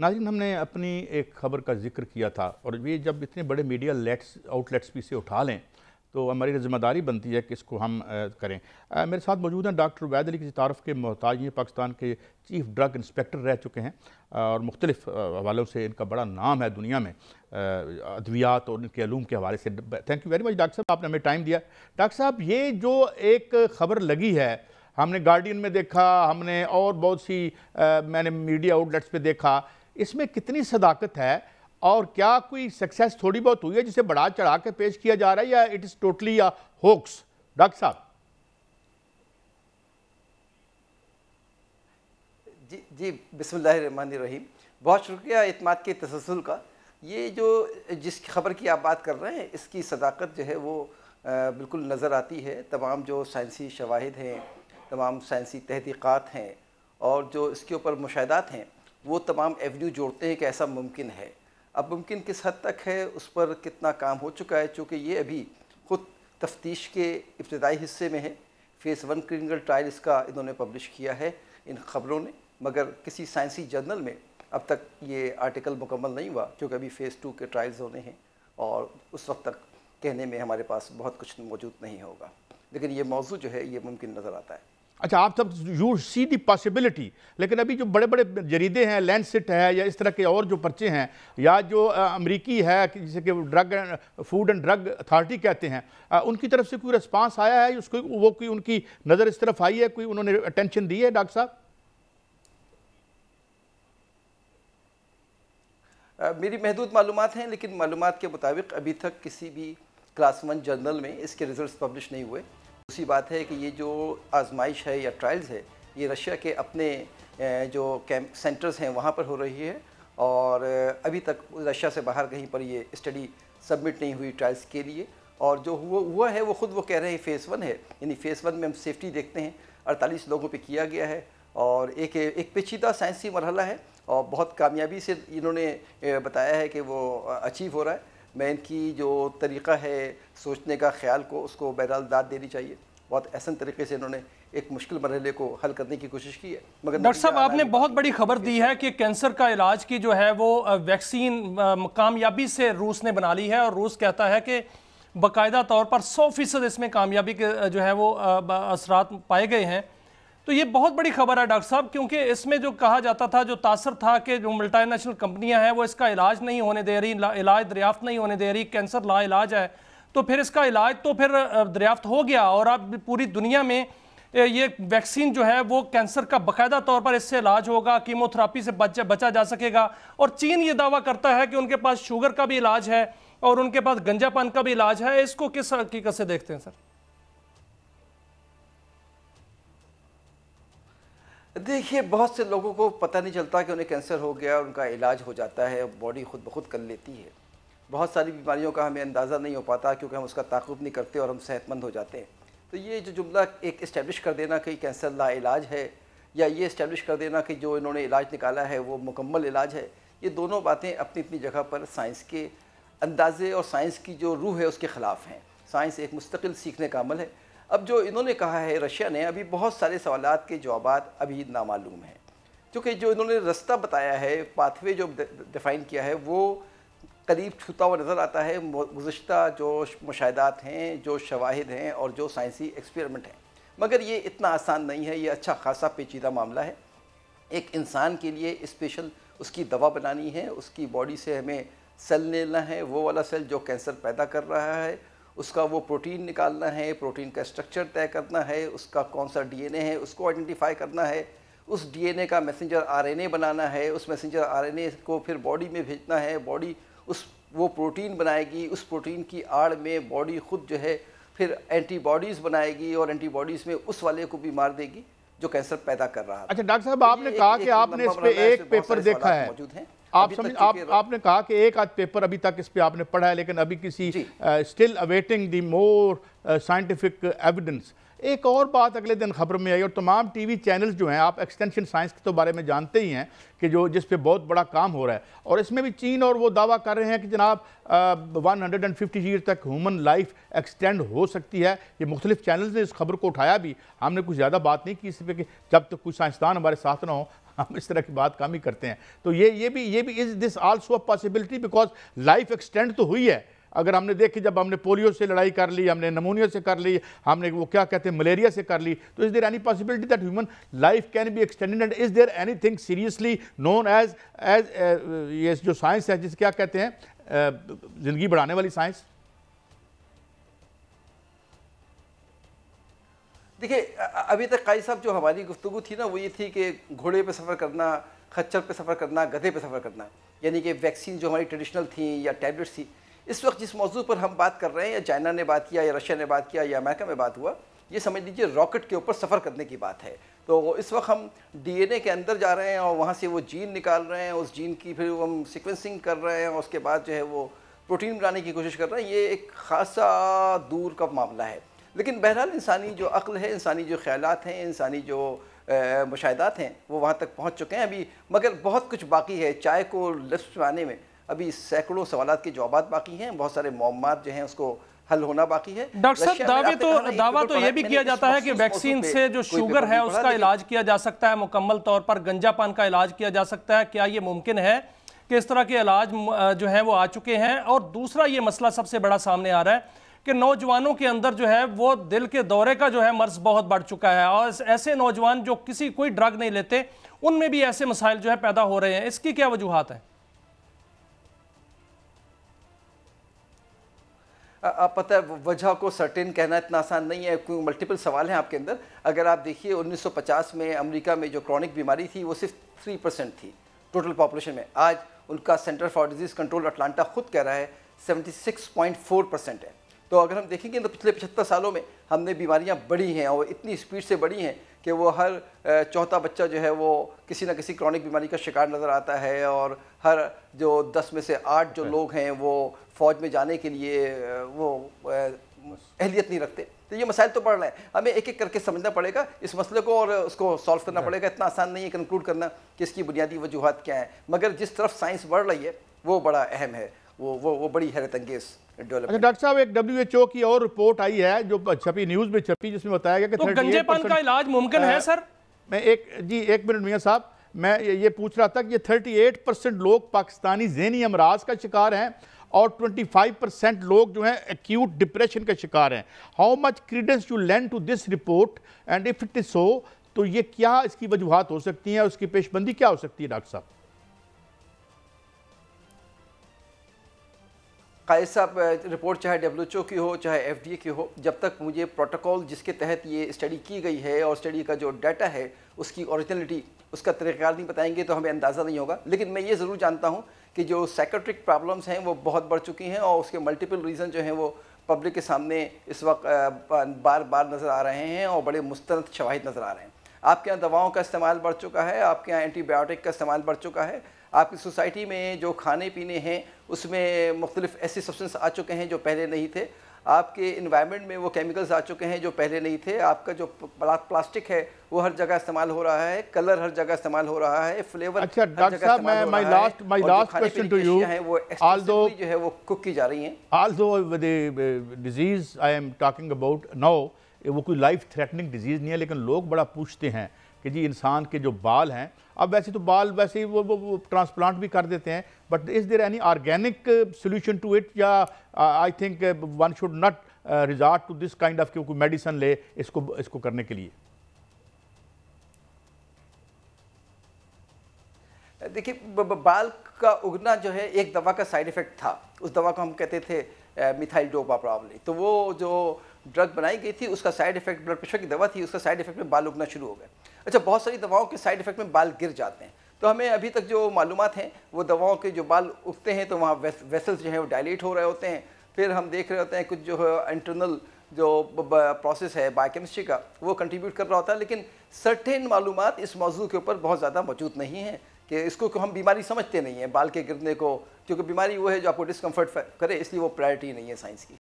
ناظرین، ہم نے اپنی ایک خبر کا ذکر کیا تھا، اور یہ جب اتنے بڑے میڈیا آؤٹ لیٹس بھی اسے اٹھا لیں تو ہماری ذمہ داری بنتی ہے کہ اس کو ہم کریں۔ میرے ساتھ موجود ہیں ڈاکٹر عبید علی، کسی تعارف کے محتاج ہیں، پاکستان کے چیف ڈرگ انسپیکٹر رہ چکے ہیں اور مختلف حوالوں سے ان کا بڑا نام ہے دنیا میں ادویات اور ان کے علوم کے حوالے سے۔ Thank you very much doctor صاحب، آپ نے ہمیں ٹائم دیا۔ ڈاکٹر صاحب، یہ جو ایک خبر لگی ہے، ہم نے گارڈین میں دیکھا، ہم نے اور بہت سی میں نے میڈیا آؤٹ لیٹس پہ دیکھا، اس میں کتنی صداقت ہے اور کیا کوئی سکسیس تھوڑی بہت ہوئی ہے جسے بڑھا چڑھا کے پیش کیا جا رہا ہے، یا it is totally hoax? Doctor صاحب جی بسم اللہ الرحمن الرحیم، بہت شکریہ اعتماد کے تسلسل کا۔ یہ جو جس خبر کی آپ بات کر رہے ہیں، اس کی صداقت جو ہے وہ بالکل نظر آتی ہے۔ تمام جو سائنسی شواہد ہیں، تمام سائنسی تحقیقات ہیں اور جو اس کے اوپر مشاہدات ہیں، وہ تمام ایونیو جوڑتے ہیں کہ ایسا ممکن ہے۔ اب ممکن کس حد تک ہے، اس پر کتنا کام ہو چکا ہے، چونکہ یہ ابھی خود تفتیش کے ابتدائی حصے میں ہے۔ فیس 1 کلینکل ٹرائل اس کا انہوں نے پبلش کیا ہے ان خبروں نے، مگر کسی سائنسی جرنل میں اب تک یہ آرٹیکل مکمل نہیں ہوا، کیونکہ ابھی فیس 2 کے ٹرائلز ہونے ہیں اور اس وقت تک کہنے میں ہمارے پاس بہت کچھ موجود نہیں ہوگا، لیکن یہ موضوع جو ہے یہ ممکن نظر آتا ہے۔ اچھا، آپ سب یو سی دی پاسبلٹی، لیکن ابھی جو بڑے بڑے جریدے ہیں، لینسٹ ہے یا اس طرح کے اور جو پرچے ہیں، یا جو امریکی ہے جسے کہ فوڈ اینڈ ڈرگ اتھارٹی کہتے ہیں، ان کی طرف سے کوئی رسپانس آیا ہے؟ اس کو وہ کوئی ان کی نظر اس طرف آئی ہے، کوئی انہوں نے اٹینشن دی ہے ڈاکٹر صاحب؟ میری محدود معلومات ہیں، لیکن معلومات کے مطابق ابھی تک کسی بھی کلاس 1 جرنل میں اس کے ریزلٹس پبلش نہیں ہوئے۔ دوسری بات ہے کہ یہ جو آزمائش ہے یا ٹرائلز ہے، یہ رشیا کے اپنے جو کیمپ سینٹرز ہیں وہاں پر ہو رہی ہے، اور ابھی تک رشیا سے باہر کہیں پر یہ اسٹڈی سبمٹ نہیں ہوئی ٹرائلز کے لیے۔ اور جو ہوا ہے وہ خود وہ کہہ رہے ہیں فیس 1 ہے، یعنی فیس 1 میں ہم سیفٹی دیکھتے ہیں، 48 لوگوں پہ کیا گیا ہے، اور ایک پیچیدہ سائنسی مرحلہ ہے اور بہت کامیابی سے انہوں نے بتایا ہے کہ وہ اچیو ہو رہا ہے۔ میں ان کی جو طریقہ ہے سوچنے کا، خیال کو، اس کو بہرحال داد دینی چاہیے۔ بہت احسن طریقے سے انہوں نے ایک مشکل مرحلے کو حل کرنے کی کوشش کی ہے۔ مگر ڈاکٹر صاحب، آپ نے بہت بڑی خبر دی ہے کہ کینسر کا علاج کی جو ہے وہ ویکسین کامیابی سے روس نے بنا لی ہے، اور روس کہتا ہے کہ باقاعدہ طور پر 100% اس میں کامیابی کے جو ہے وہ اثرات پائے گئے ہیں۔ تو یہ بہت بڑی خبر ہے ڈاکٹر صاحب، کیونکہ اس میں جو کہا جاتا تھا، جو تاثر تھا کہ جو ملٹی نیشنل کمپنیاں ہیں وہ اس کا علاج نہیں ہونے دے رہی، علاج دریافت نہیں ہونے دے رہی، کینسر لا علاج ہے، تو پھر اس کا علاج تو پھر دریافت ہو گیا، اور اب پوری دنیا میں یہ ویکسین جو ہے وہ کینسر کا باقاعدہ طور پر اس سے علاج ہوگا، کیموتھراپی سے بچا جا سکے گا۔ اور چین یہ دعویٰ کرتا ہے کہ ان کے پاس شوگر کا بھی علاج ہے اور ان کے پاس گنجا پان کا بھی علاج ہے۔ اس کو کس حقیقت سے دیکھتے ہیں سر؟ دیکھیے، بہت سے لوگوں کو پتہ نہیں چلتا کہ انہیں کینسر ہو گیا اور ان کا علاج ہو جاتا ہے، باڈی خود بخود کر لیتی ہے۔ بہت ساری بیماریوں کا ہمیں اندازہ نہیں ہو پاتا کیونکہ ہم اس کا تعاقب نہیں کرتے اور ہم صحت مند ہو جاتے ہیں۔ تو یہ جو جملہ ایک اسٹیبلش کر دینا کہ کینسر لا علاج ہے، یا یہ اسٹیبلش کر دینا کہ جو انہوں نے علاج نکالا ہے وہ مکمل علاج ہے، یہ دونوں باتیں اپنی اپنی جگہ پر سائنس کے اندازے اور سائنس کی جو روح ہے اس کے خلاف ہیں۔ سائنس ایک مستقل سیکھنے کا عمل ہے۔ اب جو انہوں نے کہا ہے رشیا نے، ابھی بہت سارے سوالات کے جوابات ابھی نامعلوم ہیں، کیونکہ جو انہوں نے رستہ بتایا ہے، پاتھ وے جو ڈیفائن کیا ہے، وہ قریب چھوتا ہوا نظر آتا ہے گزشتہ جو مشاہدات ہیں، جو شواہد ہیں اور جو سائنسی ایکسپیریمنٹ ہیں، مگر یہ اتنا آسان نہیں ہے۔ یہ اچھا خاصا پیچیدہ معاملہ ہے۔ ایک انسان کے لیے اسپیشل اس کی دوا بنانی ہے، اس کی باڈی سے ہمیں سیل لینا ہے، وہ والا سیل جو کینسر پیدا کر رہا ہے، اس کا وہ پروٹین نکالنا ہے، پروٹین کا اسٹرکچر طے کرنا ہے، اس کا کون سا ڈی این اے ہے اس کو آئیڈینٹیفائی کرنا ہے، اس ڈی این اے کا میسنجر آر این اے بنانا ہے، اس میسنجر آر این اے کو پھر باڈی میں بھیجنا ہے، باڈی وہ پروٹین بنائے گی، اس پروٹین کی آڑ میں باڈی خود جو ہے پھر اینٹی باڈیز بنائے گی اور اینٹی باڈیز میں اس والے کو بھی مار دے گی جو کینسر پیدا کر رہا ہے۔ اچھا ڈاکٹر صاحب، آپ نے کہا کہ آپ نے اس پہ ایک پیپر دیکھا ہے، آپ نے کہا کہ ایک آدھ پیپر ابھی تک اس پہ آپ نے پڑھا ہے، لیکن ابھی کسی اسٹل اویٹنگ دی مور سائنٹیفک ایویڈنس، ایک اور بات اگلے دن خبر میں آئی، اور تمام ٹی وی چینلز جو ہیں، آپ ایکسٹینشن سائنس کے تو بارے میں جانتے ہی ہیں کہ جس پہ بہت بڑا کام ہو رہا ہے، اور اس میں بھی چین اور وہ دعویٰ کر رہے ہیں کہ جناب 150 ایئر تک ہیومن لائف ایکسٹینڈ ہو سکتی ہے۔ یہ مختلف چینلز نے اس خبر کو اٹھایا بھی، ہم نے کچھ زیادہ بات نہیں کی اس پہ کہ جب تک کوئی سائنسدان ہمارے ساتھ نہ ہو ہم اس طرح کی بات کم ہی کرتے ہیں۔ تو یہ بھی is this also a possibility, because life extend تو ہوئی ہے۔ اگر ہم نے دیکھی جب ہم نے پولیو سے لڑائی کر لی، ہم نے نمونیا سے کر لی، ہم نے وہ کیا کہتے ہیں ملیریا سے کر لی، تو is there any possibility that human life can be extended and is there anything seriously known as یہ جو سائنس ہے جس کیا کہتے ہیں زندگی بڑھانے والی سائنس؟ دیکھیں ابھی تک قائد صاحب جو ہماری گفتگو تھی نا وہ یہ تھی کہ گھوڑے پہ سفر کرنا، خچر پہ سفر کرنا، گدھے پہ سفر کرنا، یعنی کہ ویکسین جو ہماری ٹریڈیشنل تھیں یا ٹیبلٹس تھی۔ اس وقت جس موضوع پر ہم بات کر رہے ہیں، یا چائنا نے بات کیا یا رشیا نے بات کیا یا امریکہ میں بات ہوا، یہ سمجھ لیجیے راکٹ کے اوپر سفر کرنے کی بات ہے۔ تو اس وقت ہم ڈی این اے کے اندر جا رہے ہیں اور وہاں سے وہ جین نکال رہے ہیں، اس جین کی پھر ہم سیکوینسنگ کر رہے ہیں اور اس کے بعد جو ہے وہ پروٹین بنانے کی کوشش کر رہے ہیں۔ یہ ایک خاصا دور کا معاملہ ہے، لیکن بہرحال انسانی جو عقل ہے، انسانی جو خیالات ہیں، انسانی جو مشاہدات ہیں وہ وہاں تک پہنچ چکے ہیں ابھی، مگر بہت کچھ باقی ہے۔ چائے کو لفظ میں آنے میں ابھی سینکڑوں سوالات کے جوابات باقی ہیں، بہت سارے معمات جو ہیں اس کو حل ہونا باقی ہے۔ ڈاکٹر صاحب دعویٰ تو یہ بھی کیا جاتا ہے کہ ویکسین سے جو شوگر ہے اس کا علاج کیا جا سکتا ہے، مکمل طور پر گنجا پان کا علاج کیا جا سکتا ہے۔ کیا یہ ممکن ہے کہ اس طرح کے علاج جو ہیں وہ آ چکے ہیں؟ اور دوسرا یہ مسئلہ سب سے بڑا سامنے آ رہا ہے کہ نوجوانوں کے اندر جو ہے وہ دل کے دورے کا جو ہے مرض بہت بڑھ چکا ہے، اور ایسے نوجوان جو کوئی ڈرگ نہیں لیتے ان میں بھی ایسے مسائل جو ہے پیدا ہو رہے ہیں۔ اس کی کیا وجوہات ہیں؟ آپ پتہ ہے وجہ کو سرٹین کہنا اتنا آسان نہیں ہے، کیونکہ ملٹیپل سوال ہیں آپ کے اندر۔ اگر آپ دیکھیے 1950 میں امریکہ میں جو کرونک بیماری تھی وہ صرف 3% تھی ٹوٹل پاپولیشن میں، آج ان کا centre for disease control Atlanta خود کہہ رہا ہے 76.4% ہے۔ تو اگر ہم دیکھیں گے تو پچھلے 75 سالوں میں ہم نے بیماریاں بڑھی ہیں اور اتنی اسپیڈ سے بڑھی ہیں کہ وہ ہر چوتھا بچہ جو ہے وہ کسی نہ کسی کرونک بیماری کا شکار نظر آتا ہے، اور ہر جو 10 میں سے 8 جو لوگ ہیں وہ فوج میں جانے کے لیے وہ اہلیت نہیں رکھتے۔ تو یہ مسائل تو بڑھ رہے ہیں، ہمیں ایک ایک کر کے سمجھنا پڑے گا اس مسئلے کو اور اس کو سالو کرنا پڑے گا۔ اتنا آسان نہیں ہے کنکلوڈ کرنا کہ اس کی بنیادی وجوہات کیا ہیں، مگر جس طرف سائنس بڑھ رہی ہے وہ بڑا اہم ہے، وہ بڑی حیرت انگیز ڈیولپمنٹ۔ اچھا ڈاکٹر صاحب، ایک WHO کی اور رپورٹ آئی ہے جو چھپی نیوز میں چھپی، جس میں بتایا گیا کہ تو گنجے پان کا علاج ممکن ہے سر؟ میں ایک منٹ میاں صاحب، میں یہ پوچھ رہا تھا کہ یہ 38% لوگ پاکستانی ذہنی امراض کا شکار ہیں اور 25% لوگ جو ہیں ایکیوٹ ڈپریشن کا شکار ہیں۔ How much credence you lend to this report and if it is so, تو یہ کیا اس کی وجوہات ہو سکتی ہیں، اس کی پیش بندی کیا ہو سکتی ہے ڈاکٹر صاحب؟ قائد صاحب رپورٹ چاہے WHO کی ہو چاہے FDA کی ہو، جب تک مجھے پروٹوکول جس کے تحت یہ اسٹڈی کی گئی ہے اور اسٹڈی کا جو ڈیٹا ہے اس کی اوریجنلٹی، اس کا طریقہ کار نہیں بتائیں گے تو ہمیں اندازہ نہیں ہوگا۔ لیکن میں یہ ضرور جانتا ہوں کہ جو سائیکیٹرک پرابلمس ہیں وہ بہت بڑھ چکی ہیں اور اس کے ملٹیپل ریزن جو ہیں وہ پبلک کے سامنے اس وقت بار بار نظر آ رہے ہیں اور بڑے مستند شواہد نظر آ رہے ہیں۔ آپ کے یہاں دواؤں کا استعمال بڑھ چکا ہے، آپ کے یہاں اینٹی بایوٹک کا استعمال بڑھ چکا ہے، آپ کی سوسائٹی میں جو کھانے پینے ہیں اس میں مختلف ایسی سبسٹنس آ چکے ہیں جو پہلے نہیں تھے، آپ کے انوائرمنٹ میں وہ کیمیکلز آ چکے ہیں جو پہلے نہیں تھے، آپ کا جو پلاسٹک ہے وہ ہر جگہ استعمال ہو رہا ہے، کلر ہر جگہ استعمال ہو رہا ہے، فلیور ہر جگہ استعمال ہو رہا ہے، اور جو کھانے پینے کی اشیاء ہیں وہ ایکسٹینسولی جو ہے وہ کک کی جا رہی ہیں۔ Although the disease I am talking about now وہ کوئی لائف تھریٹننگ ڈیزیز نہیں ہے، لیکن لوگ بڑا پوچھتے ہیں کہ جی انسان کے جو بال ہیں، اب ویسے تو بال ویسے ہی وہ ٹرانسپلانٹ بھی کر دیتے ہیں، but is there any organic solution to it, یا I think one should not resort to this kind of کہ کوئی میڈیسن لے اس کو کرنے کے لیے؟ دیکھیے بال کا اگنا جو ہے ایک دوا کا سائیڈ ایفیکٹ تھا، اس دوا کو ہم کہتے تھے میتھائل ڈوپا پرابلی، تو وہ جو ڈرگ بنائی گئی تھی اس کا سائیڈ ایفیکٹ بلڈ پریشر کی دوا تھی، اس کا سائیڈ ایفیکٹ میں بال اگنا شروع ہو گئے۔ اچھا، بہت ساری دواؤں کے سائیڈ ایفیکٹ میں بال گر جاتے ہیں، تو ہمیں ابھی تک جو معلومات ہیں وہ دواؤں کے جو بال اگتے ہیں تو وہاں ویسلز جو ہیں وہ ڈائلیٹ ہو رہے ہوتے ہیں، پھر ہم دیکھ رہے ہوتے ہیں کچھ جو ہے انٹرنل جو پروسیس ہے بائیو کیمسٹری کا وہ کنٹریبیوٹ کر رہا ہوتا ہے، لیکن سرٹین معلومات اس موضوع کے اوپر بہت زیادہ موجود نہیں ہیں کہ اس کو ہم بیماری سمجھتے نہیں ہیں بال کے گرنے کو، کیونکہ بیماری وہ ہے جو آپ کو ڈسکمفرٹ کرے، اس لیے وہ پرائرٹی نہیں ہے سائنس کی۔